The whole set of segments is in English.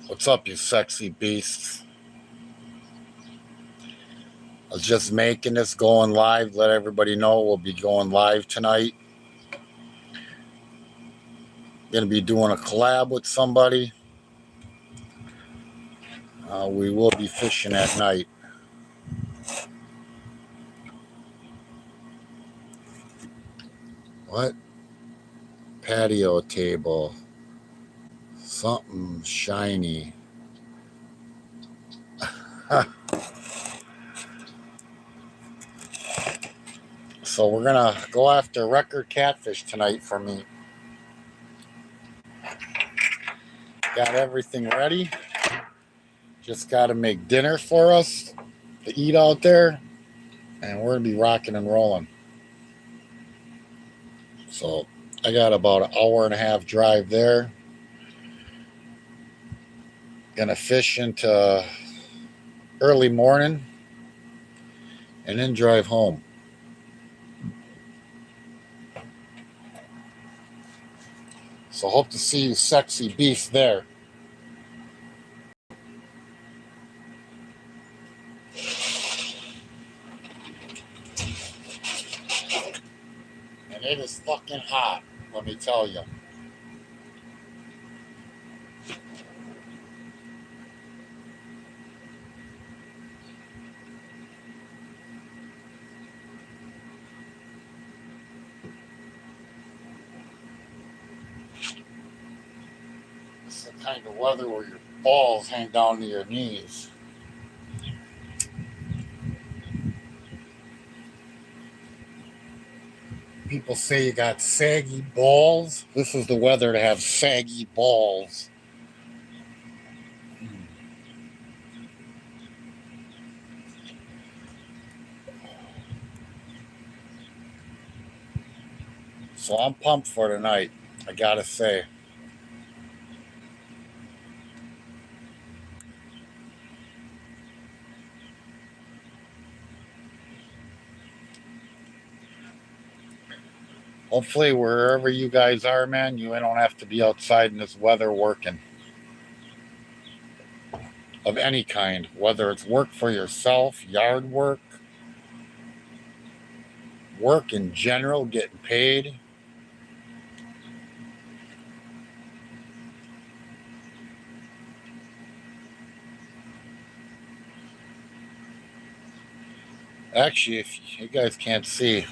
What's up, you sexy beasts? I was just making this going live. Let everybody know we'll be going live tonight. Going to be doing a collab with somebody. We will be fishing at night. What? Patio table. Something shiny. So we're going to go after record catfish tonight for me. Got everything ready. Just got to make dinner for us to eat out there. And we're going to be rocking and rolling. So I got about an hour and a half drive there. Gonna fish into early morning and then drive home. So hope to see you sexy beasts there. And it is fucking hot, let me tell you. It's the kind of weather where your balls hang down to your knees. People say you got saggy balls. This is the weather to have saggy balls. So I'm pumped for tonight, I gotta say. Hopefully, wherever you guys are, man, you don't have to be outside in this weather working. Of any kind, whether it's work for yourself, yard work, work in general, getting paid. Actually, if you guys can't see,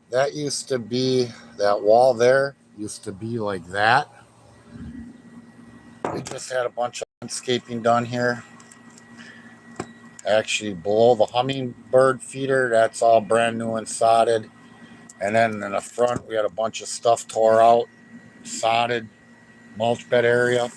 that used to be, that wall there used to be like that. We just had a bunch of landscaping done here. Actually, below the hummingbird feeder, that's all brand new and sodded. And then in the front, we had a bunch of stuff tore out, sodded, mulch bed area.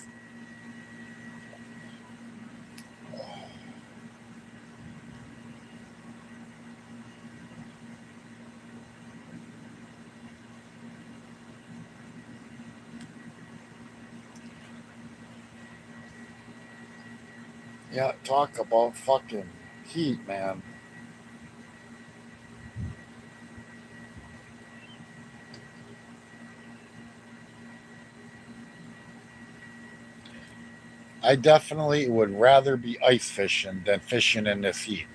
Yeah, talk about fucking heat, man. I definitely would rather be ice fishing than fishing in this heat.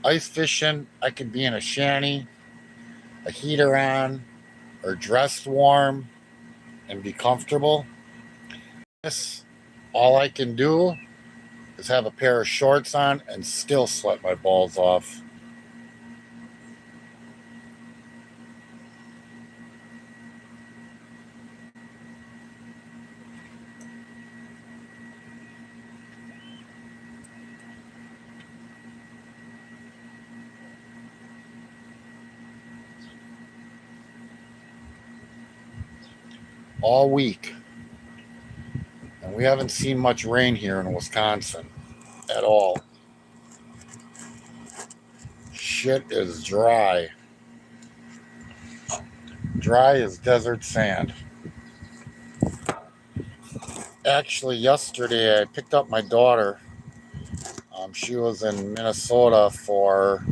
Ice fishing, I could be in a shanty, a heater on, or dressed warm and be comfortable. This, all I can do is have a pair of shorts on and still sweat my balls off. All week. And we haven't seen much rain here in Wisconsin at all. Shit is dry. Dry as desert sand. Actually, yesterday I picked up my daughter. She was in Minnesota for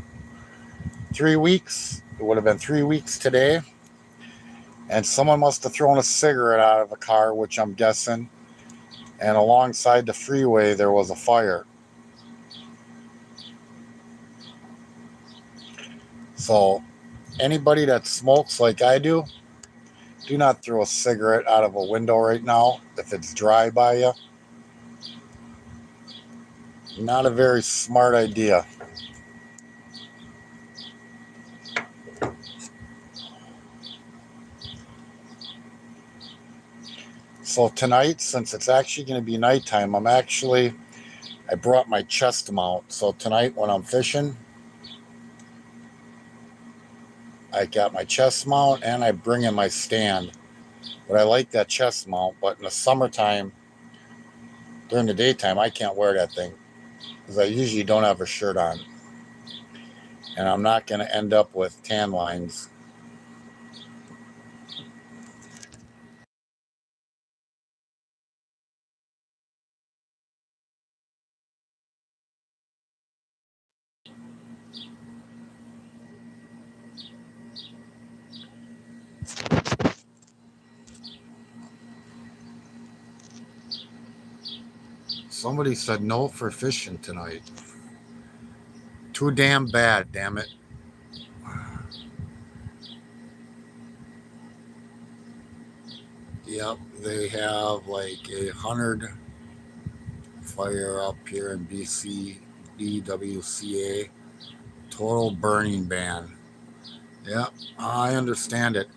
3 weeks. It would have been 3 weeks today. And someone must have thrown a cigarette out of the car, which I'm guessing. And alongside the freeway, there was a fire. So anybody that smokes like I do not throw a cigarette out of a window right now if it's dry by you. Not a very smart idea. So tonight, since it's actually going to be nighttime, I brought my chest mount. So tonight when I'm fishing, I got my chest mount and I bring in my stand. But I like that chest mount, but in the summertime, during the daytime, I can't wear that thing because I usually don't have a shirt on. And I'm not going to end up with tan lines. Somebody said no for fishing tonight. Too damn bad, damn it. Yep, they have like 100 fire up here in BWCA. Total burning ban. Yep, I understand it.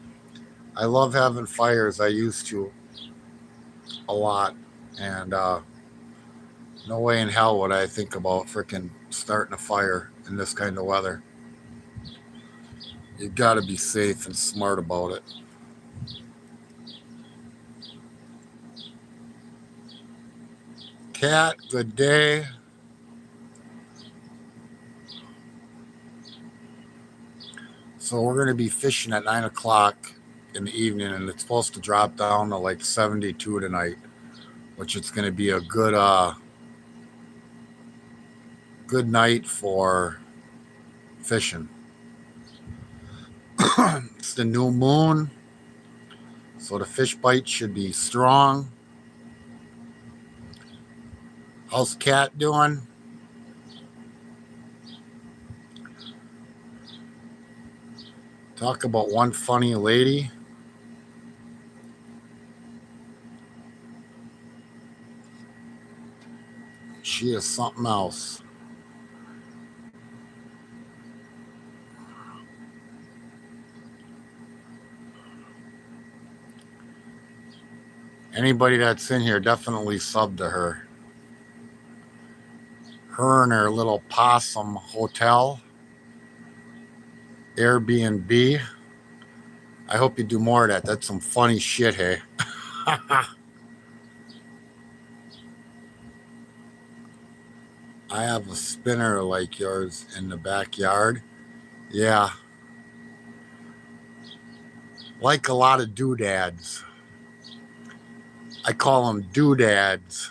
I love having fires. I used to a lot. And no way in hell would I think about freaking starting a fire in this kind of weather. You got to be safe and smart about it. Cat, good day. So we're going to be fishing at 9 o'clock in the evening, and it's supposed to drop down to like 72 tonight, which it's going to be a good night for fishing. It's the new moon, so the fish bite should be strong. How's Cat doing? Talk about one funny lady. She is something else. Anybody that's in here, definitely sub to her. Her and her little possum hotel, Airbnb. I hope you do more of that. That's some funny shit, hey. I have a spinner like yours in the backyard. Yeah. Like a lot of doodads. I call them doodads.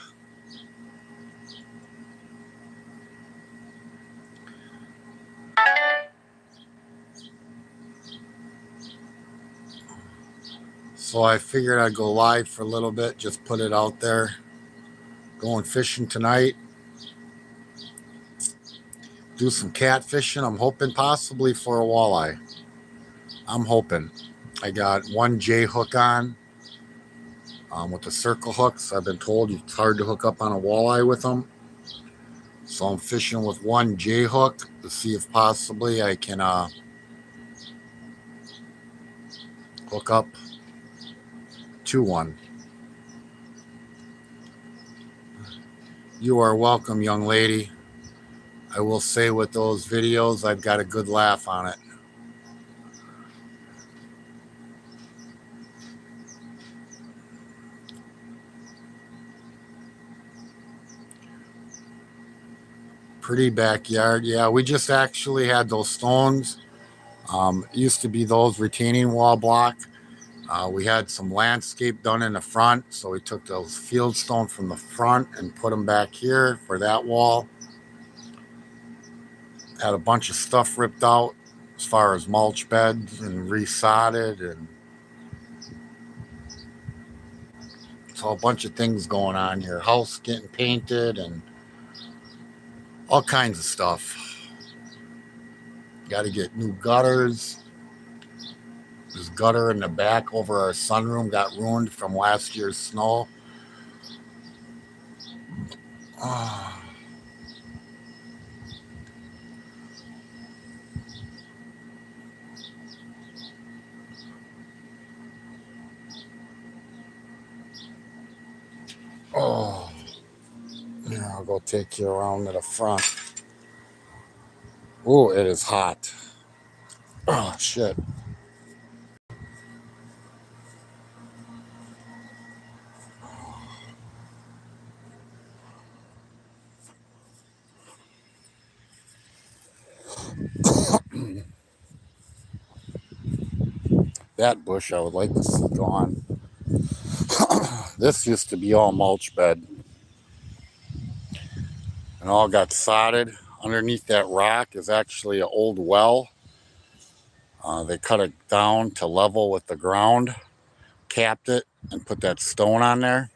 So I figured I'd go live for a little bit, just put it out there. Going fishing tonight. Do some catfishing. I'm hoping possibly for a walleye. I'm hoping. I got one J hook on with the circle hooks. I've been told it's hard to hook up on a walleye with them. So I'm fishing with one J hook to see if possibly I can hook up to one. You are welcome, young lady. I will say with those videos, I've got a good laugh on it. Pretty backyard. Yeah, we just actually had those stones. It used to be those retaining wall block. We had some landscape done in the front, so we took those field stone from the front and put them back here for that wall. Had a bunch of stuff ripped out as far as mulch beds and resodded, and So a bunch of things going on here. House getting painted and all kinds of stuff. Got to get new gutters. This gutter in the back over our sunroom got ruined from last year's snow. Oh, yeah, I'll go take you around to the front. Oh, it is hot. Oh, shit. That bush I would like to see gone. This used to be all mulch bed and all got sodded. Underneath that rock is actually an old well. They cut it down to level with the ground, capped it, and put that stone on there.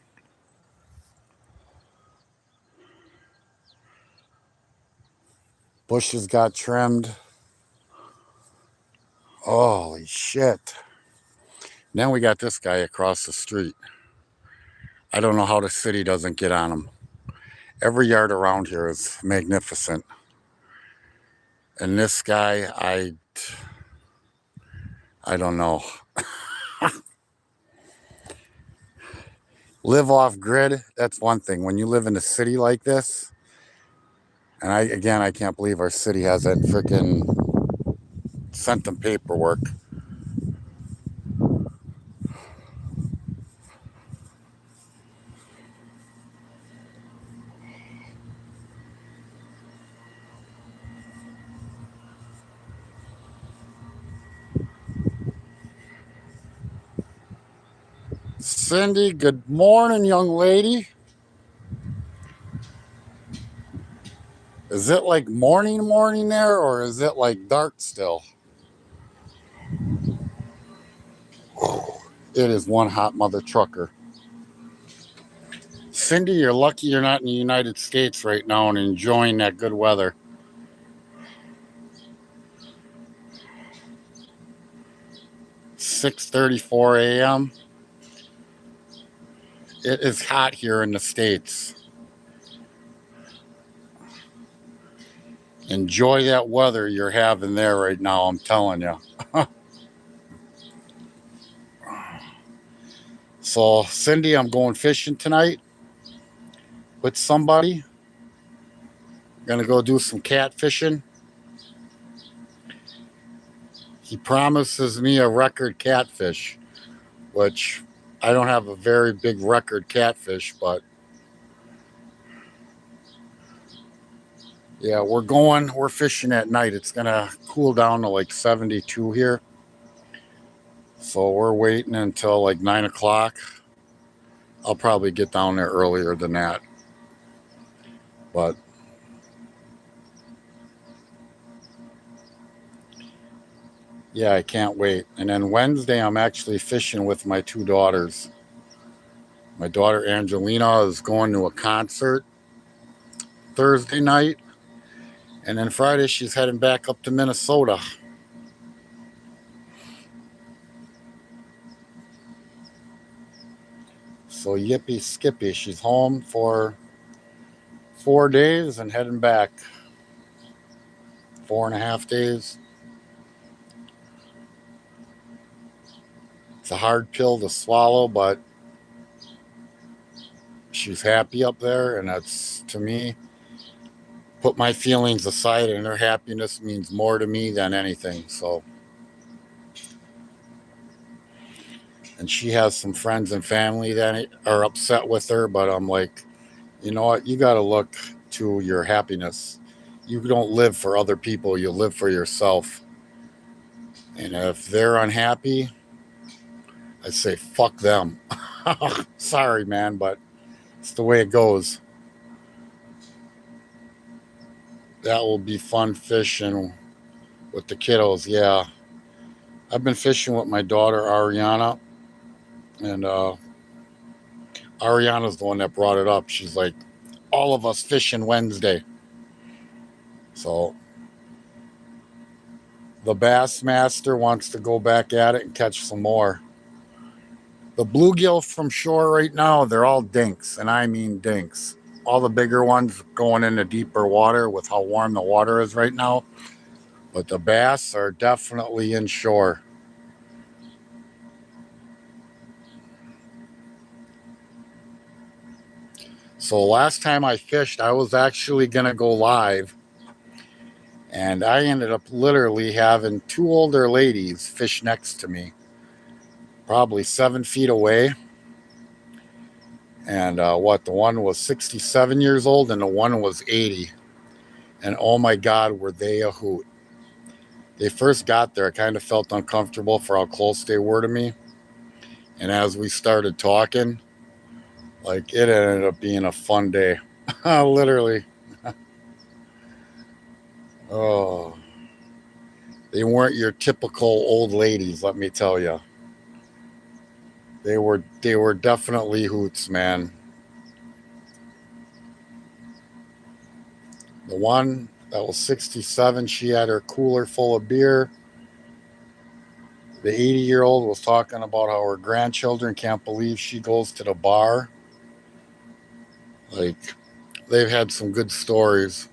Bushes got trimmed. Holy shit. Then we got this guy across the street. I don't know how the city doesn't get on him. Every yard around here is magnificent. And this guy, I don't know. Live off grid, that's one thing. When you live in a city like this, and I can't believe our city hasn't freaking sent them paperwork. Cindy, good morning, young lady. Is it like morning there, or is it like dark still? It is one hot mother trucker. Cindy, you're lucky you're not in the United States right now and enjoying that good weather. "6:34 a.m. It is hot here in the States. Enjoy that weather you're having there right now, I'm telling you. So, Cindy, I'm going fishing tonight with somebody. Gonna go do some catfishing. He promises me a record catfish, which I don't have a very big record catfish, but yeah, we're fishing at night. It's gonna cool down to like 72 here. So we're waiting until like 9 o'clock. I'll probably get down there earlier than that. But yeah, I can't wait. And then Wednesday, I'm actually fishing with my two daughters. My daughter Angelina is going to a concert Thursday night. And then Friday, she's heading back up to Minnesota. So yippee skippy. She's home for 4 days and heading back 4.5 days. It's a hard pill to swallow, but she's happy up there. And that's, to me, put my feelings aside, and her happiness means more to me than anything. So, and she has some friends and family that are upset with her, but I'm like, you know what? You got to look to your happiness. You don't live for other people, you live for yourself. And if they're unhappy, I say, fuck them. Sorry, man, but it's the way it goes. That will be fun fishing with the kiddos. Yeah. I've been fishing with my daughter, Ariana, and Ariana's the one that brought it up. She's like, all of us fishing Wednesday. So the Bassmaster wants to go back at it and catch some more. The bluegill from shore right now, they're all dinks, and I mean dinks. All the bigger ones going into deeper water with how warm the water is right now. But the bass are definitely inshore. So last time I fished, I was actually going to go live. And I ended up literally having two older ladies fish next to me, probably 7 feet away. And the one was 67 years old and the one was 80. And oh my God, were they a hoot. They first got there, I kind of felt uncomfortable for how close they were to me. And as we started talking, like it ended up being a fun day. Literally. Oh, they weren't your typical old ladies, let me tell you. They were definitely hoots, man. The one that was 67, she had her cooler full of beer. The 80-year-old was talking about how her grandchildren can't believe she goes to the bar. Like, they've had some good stories.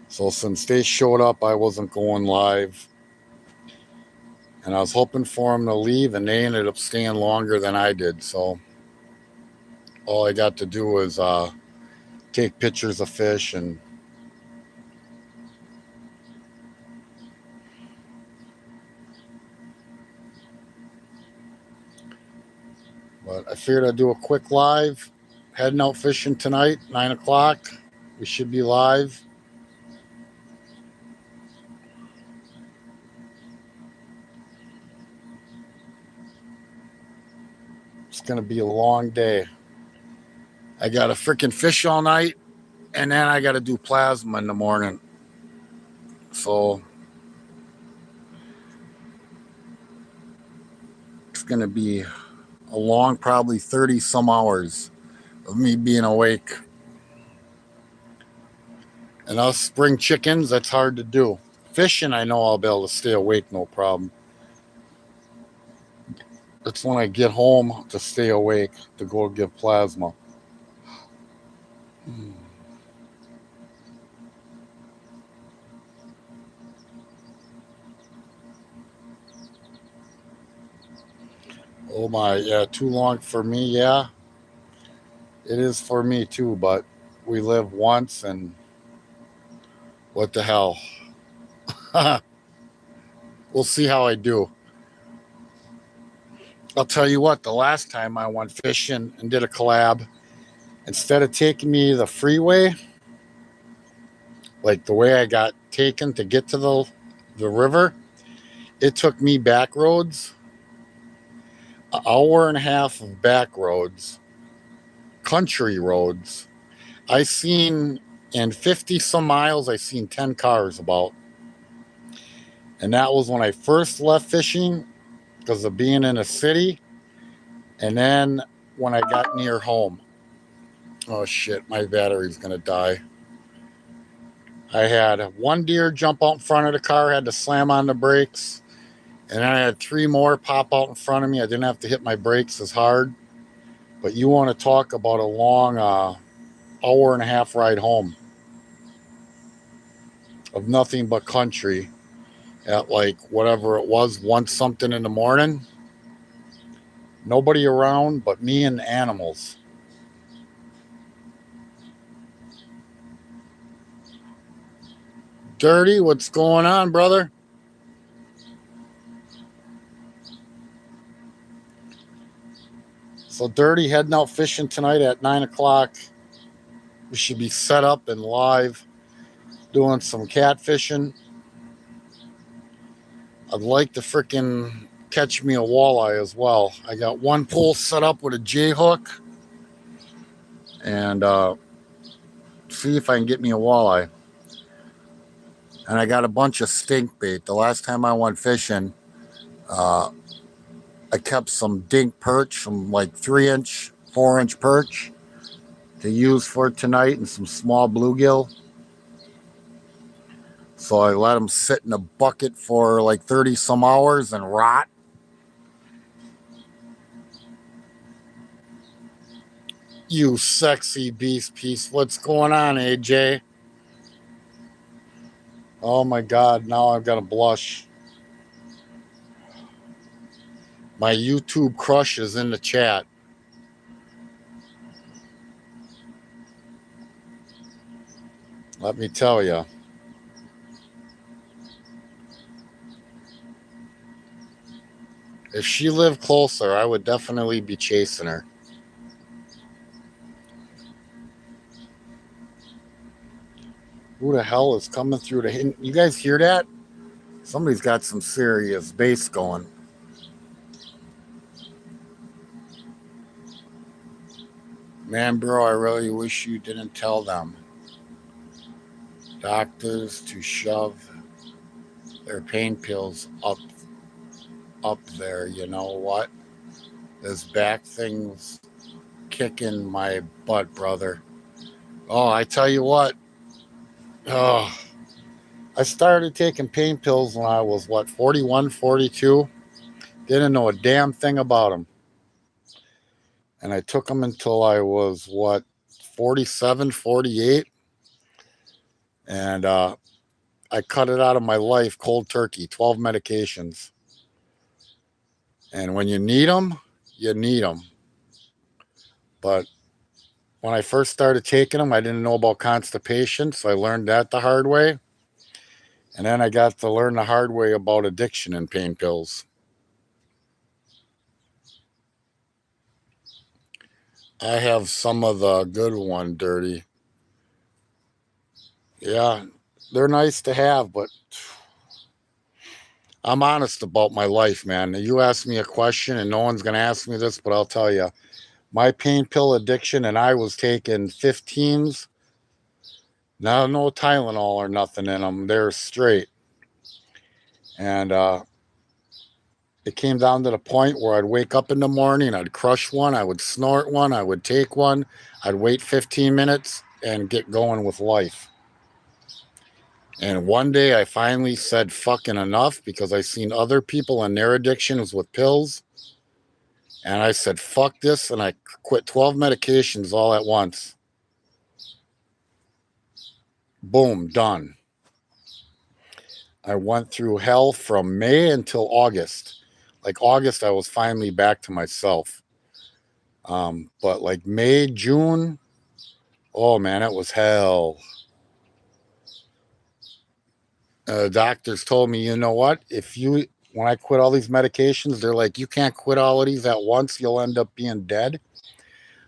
So since they showed up, I wasn't going live. And I was hoping for them to leave, and they ended up staying longer than I did. So all I got to do was take pictures of fish and but I figured I'd do a quick live. Heading out fishing tonight, 9 o'clock. We should be live. It's going to be a long day. I got to freaking fish all night, and then I got to do plasma in the morning. So it's going to be a long, probably 30 some hours of me being awake. And us spring chickens, that's hard to do. Fishing, I know I'll be able to stay awake, no problem. It's when I get home to stay awake to go give plasma. Oh my, yeah, too long for me, yeah. It is for me too, but we live once and what the hell. We'll see how I do. I'll tell you what, the last time I went fishing and did a collab, instead of taking me the freeway, like the way I got taken to get to the river, it took me back roads, an hour and a half of back roads, country roads. I seen in 50 some miles, I seen 10 cars about. And that was when I first left fishing because of being in a city. And then when I got near home. Oh shit, my battery's gonna die. I had one deer jump out in front of the car, had to slam on the brakes. And then I had 3 more pop out in front of me. I didn't have to hit my brakes as hard. But you want to talk about a long hour and a half ride home of nothing but country at like whatever it was, 1 something in the morning. Nobody around but me and the animals. Dirty, what's going on, brother? So Dirty heading out fishing tonight at 9 o'clock. We should be set up and live doing some catfishing. I'd like to freaking catch me a walleye as well. I got one pole set up with a J hook and see if I can get me a walleye. And I got a bunch of stink bait. The last time I went fishing, I kept some dink perch, some like 3-inch 4-inch perch to use for tonight and some small bluegill. So I let them sit in a bucket for like 30 some hours and rot. You sexy beast piece. What's going on, AJ? Oh my God, now I've got to blush. My YouTube crush is in the chat. Let me tell you. If she lived closer, I would definitely be chasing her. Who the hell is coming through the... You guys hear that? Somebody's got some serious bass going. Man, bro, I really wish you didn't tell them. Doctors to shove their pain pills up there. You know what? This back thing's kicking my butt, brother. Oh, I tell you what. Oh, I started taking pain pills when I was, 41, 42. Didn't know a damn thing about them. And I took them until I was, 47, 48. And I cut it out of my life cold turkey, 12 medications. And when you need them, you need them. But when I first started taking them, I didn't know about constipation, so I learned that the hard way. And then I got to learn the hard way about addiction and pain pills. I have some of the good one, Dirty. Yeah, they're nice to have, but I'm honest about my life, man. You ask me a question, and no one's going to ask me this, but I'll tell you. My pain pill addiction, and I was taking 15s. Now, no Tylenol or nothing in them. They're straight. And it came down to the point where I'd wake up in the morning, I'd crush one, I would snort one, I would take one, I'd wait 15 minutes and get going with life. And one day I finally said fucking enough because I seen other people and their addictions with pills. And I said, fuck this. And I quit 12 medications all at once. Boom, done. I went through hell from May until August. Like August, I was finally back to myself. But like May, June, oh man, it was hell. Doctors told me, you know what? When I quit all these medications, they're like, you can't quit all of these at once. You'll end up being dead.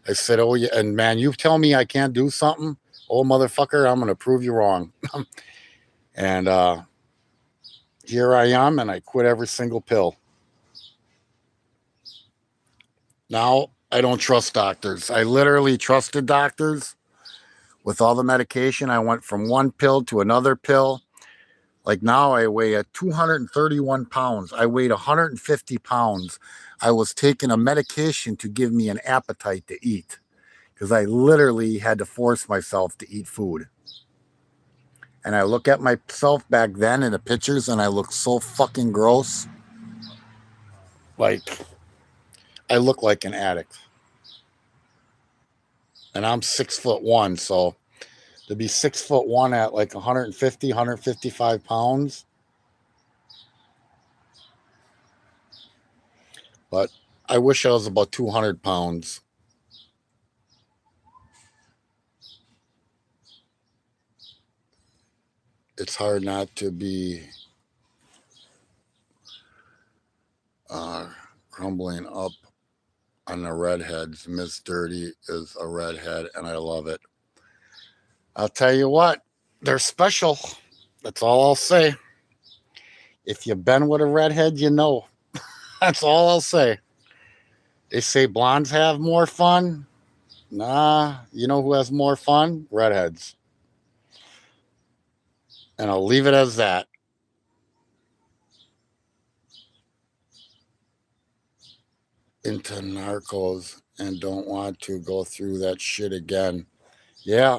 I said, oh yeah. And man, you tell me I can't do something. Oh, motherfucker, I'm going to prove you wrong. And here I am, and I quit every single pill. Now, I don't trust doctors. I literally trusted doctors with all the medication. I went from one pill to another pill. Like now I weigh 231 pounds. I weighed 150 pounds. I was taking a medication to give me an appetite to eat because I literally had to force myself to eat food. And I look at myself back then in the pictures and I look so fucking gross. Like, I look like an addict. And I'm 6'1", so to be 6'1" at like 150, 155 pounds. But I wish I was about 200 pounds. It's hard not to be crumbling up on the redheads. Miss Dirty is a redhead, and I love it. I'll tell you what, they're special. That's all I'll say. If you've been with a redhead, you know. That's all I'll say. They say blondes have more fun. Nah, you know who has more fun? Redheads. And I'll leave it as that. Into Narcos. and don't want to go through that shit again. Yeah,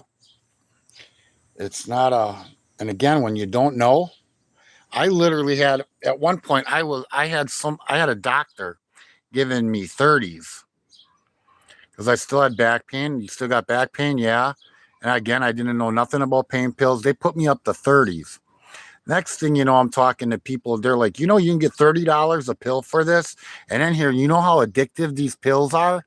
it's not a. And again, when you don't know, I literally had at one point I had a doctor giving me 30s because I still had back pain. You still got back pain, yeah. And again, I didn't know nothing about pain pills. They put me up to 30s. Next thing you know, I'm talking to people. They're like, you can get $30 a pill for this. And in here, you know how addictive these pills are?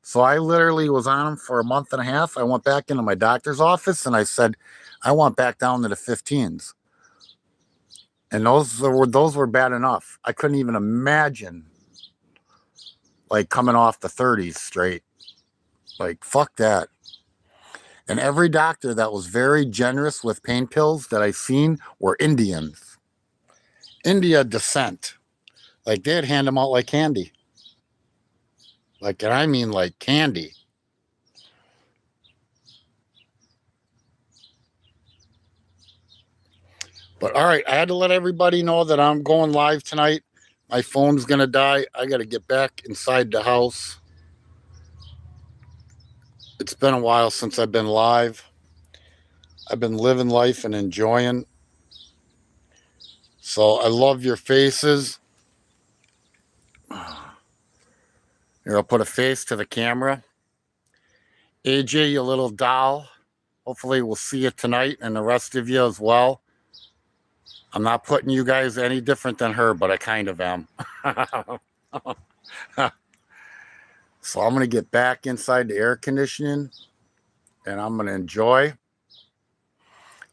So I literally was on them for a month and a half. I went back into my doctor's office and I said, I want back down to the 15s. And those were bad enough. I couldn't even imagine like coming off the 30s straight. Like, fuck that. And every doctor that was very generous with pain pills that I've seen were Indians. India descent. Like, they'd hand them out like candy. Like, and I mean like candy. But all right, I had to let everybody know that I'm going live tonight. My phone's going to die. I got to get back inside the house. It's been a while since I've been live. I've been living life and enjoying. So I love your faces. Here, I'll put a face to the camera. AJ, you little doll. Hopefully we'll see you tonight and the rest of you as well. I'm not putting you guys any different than her, but I kind of am. So I'm going to get back inside the air conditioning and I'm going to enjoy.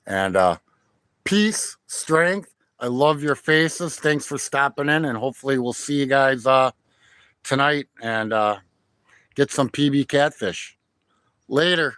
And peace, strength. I love your faces. Thanks for stopping in, and hopefully we'll see you guys tonight and get some PB catfish. Later.